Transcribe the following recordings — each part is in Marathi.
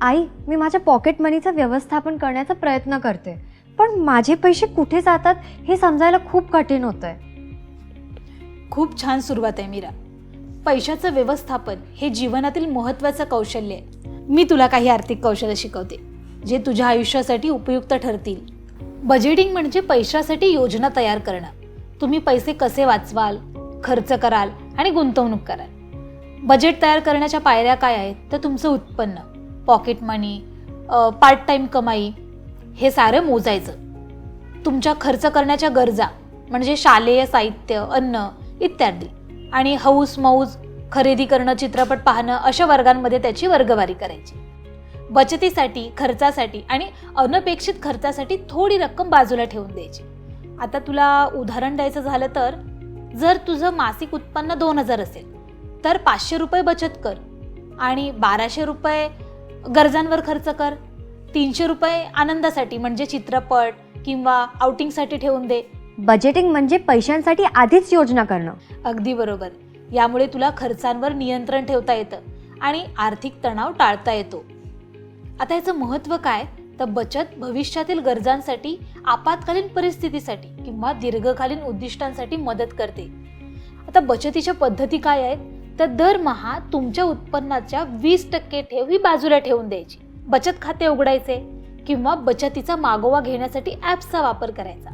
आई, मी माझ्या पॉकेट मनीचं व्यवस्थापन करण्याचा प्रयत्न करते, पण माझे पैसे कुठे जातात हे समजायला खूप कठीण होतंय. खूप छान सुरुवात आहे मीरा. पैशाचं व्यवस्थापन हे जीवनातील महत्त्वाचं कौशल्य आहे. मी तुला काही आर्थिक कौशल्य शिकवते जे तुझ्या आयुष्यासाठी उपयुक्त ठरतील. बजेटिंग म्हणजे पैशासाठी योजना तयार करणं. तुम्ही पैसे कसे वाचवाल, खर्च कराल आणि गुंतवणूक कराल. बजेट तयार करण्याच्या पायऱ्या काय आहेत तर तुमचं उत्पन्न, पॉकेट मनी, पार्ट टाईम कमाई हे सारं मोजायचं. तुमच्या खर्च करण्याच्या गरजा म्हणजे शालेय साहित्य, अन्न इत्यादी आणि हौस मौज, खरेदी करणं, चित्रपट पाहणं अशा वर्गांमध्ये त्याची वर्गवारी करायची. बचतीसाठी, खर्चासाठी आणि अनपेक्षित खर्चासाठी थोडी रक्कम बाजूला ठेवून द्यायची. आता तुला उदाहरण द्यायचं झालं तर जर तुझं मासिक उत्पन्न 2000 असेल तर 500 रुपये बचत कर आणि 1200 रुपये गरजांवर खर्च कर. 300 रुपये आनंदासाठी म्हणजे चित्रपट किंवा आउटिंगसाठी ठेवून दे. बजेटिंग म्हणजे पैशांसाठी आधीच योजना करणं. अगदी बरोबर. यामुळे तुला खर्चांवर नियंत्रण ठेवता येतं आणि आर्थिक तणाव टाळता येतो. आता याचं महत्त्व काय तर बचत भविष्यातील गरजांसाठी, आपत्कालीन परिस्थितीसाठी किंवा दीर्घकालीन उद्दिष्टांसाठी मदत करते. आता बचतीच्या पद्धती काय आहेत तर दरमहा तुमच्या उत्पन्नाच्या 20% ठेव ही बाजूला ठेवून द्यायची. बचत खाते उघडायचे किंवा बचतीचा मागोवा घेण्यासाठी ॲप्सचा वापर करायचा.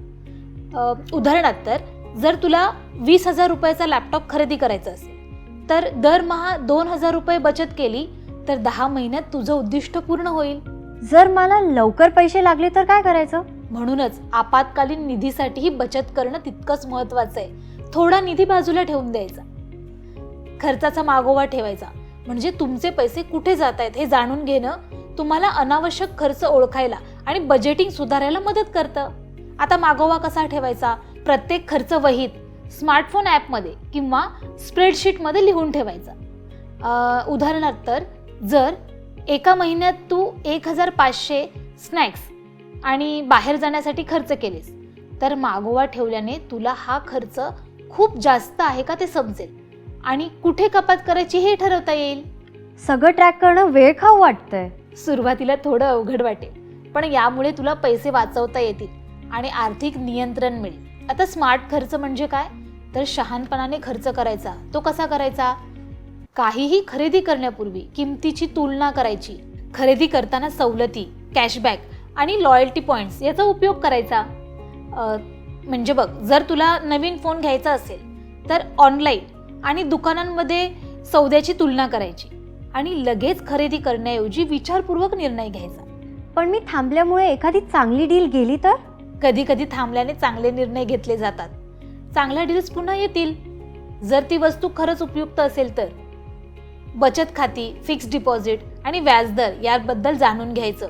उदाहरणार्थ जर तुला 20,000 रुपयाचा लॅपटॉप खरेदी करायचा असेल तर दरमहा 2,000 रुपये बचत केली तर 10 महिन्यात तुझं उद्दिष्ट पूर्ण होईल. जर मला लवकर पैसे लागले तर काय करायचं? म्हणूनच आपत्कालीन निधीसाठीही बचत करणं तितकंच महत्त्वाचं आहे. थोडा निधी बाजूला ठेवून द्यायचा. खर्चाचा मागोवा ठेवायचा म्हणजे तुमचे पैसे कुठे जात आहेत हे जाणून घेणं तुम्हाला अनावश्यक खर्च ओळखायला आणि बजेटिंग सुधारायला मदत करतं. आता मागोवा कसा ठेवायचा? प्रत्येक खर्च वहीत, स्मार्टफोन ॲपमध्ये किंवा स्प्रेडशीटमध्ये लिहून ठेवायचा. उदाहरणार्थ जर एका महिन्यात तू 1500 स्नॅक्स आणि बाहेर जाण्यासाठी खर्च केलेस तर मागोवा ठेवल्याने तुला हा खर्च खूप जास्त आहे का ते समजेल आणि कुठे कपात करायची हे ठरवता येईल. सगळं ट्रॅक करणं वेळ खाऊ वाटतंय. सुरुवातीला थोडं अवघड वाटेल पण यामुळे तुला पैसे वाचवता येतील आणि आर्थिक नियंत्रण मिळेल. आता स्मार्ट खर्च म्हणजे काय तर शहाणपणाने खर्च करायचा. तो कसा करायचा? काहीही खरेदी करण्यापूर्वी किमतीची तुलना करायची. खरेदी करताना सवलती, कॅशबॅक आणि लॉयल्टी पॉईंट्स याचा उपयोग करायचा. म्हणजे बघ, जर तुला नवीन फोन घ्यायचा असेल तर ऑनलाईन आणि दुकानांमध्ये सौद्याची तुलना करायची आणि लगेच खरेदी करण्याऐवजी विचारपूर्वक निर्णय घ्यायचा. पण मी थांबल्यामुळे एखादी चांगली डील गेली तर? कधी कधी थांबल्याने चांगले निर्णय घेतले जातात. चांगल्या डील्स पुन्हा येतील जर ती वस्तू खरंच उपयुक्त असेल तर. बचत खाती, फिक्स्ड डिपॉझिट आणि व्याजदर याबद्दल जाणून घ्यायचं.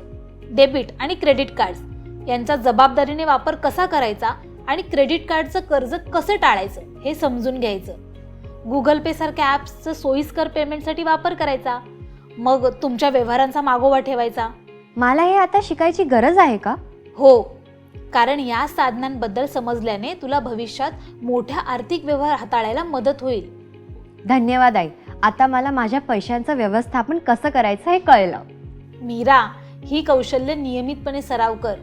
डेबिट आणि क्रेडिट कार्ड्स यांचा जबाबदारीने वापर कसा करायचा आणि क्रेडिट कार्डचं कर्ज कसं टाळायचं हे समजून घ्यायचं. गुगल पे सारख्या ॲप्सचं सोयीस्कर पेमेंटसाठी वापर करायचा. मग तुमच्या व्यवहारांचा मागोवा ठेवायचा. मला हे आता शिकायची गरज आहे का? हो, कारण या साधनांबद्दल समजल्याने तुला भविष्यात मोठ्या आर्थिक व्यवहार हाताळायला मदत होईल. धन्यवाद आई. आता मला माझ्या पैशांचं व्यवस्थापन कसं करायचं हे कळलं. मीरा, ही कौशल्य नियमितपणे सराव कर.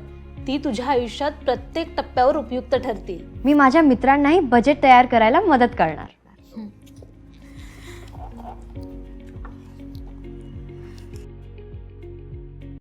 ती तुझ्या आयुष्यात प्रत्येक टप्प्यावर उपयुक्त ठरतील. मी माझ्या मित्रांनाही बजेट तयार करायला मदत करणार.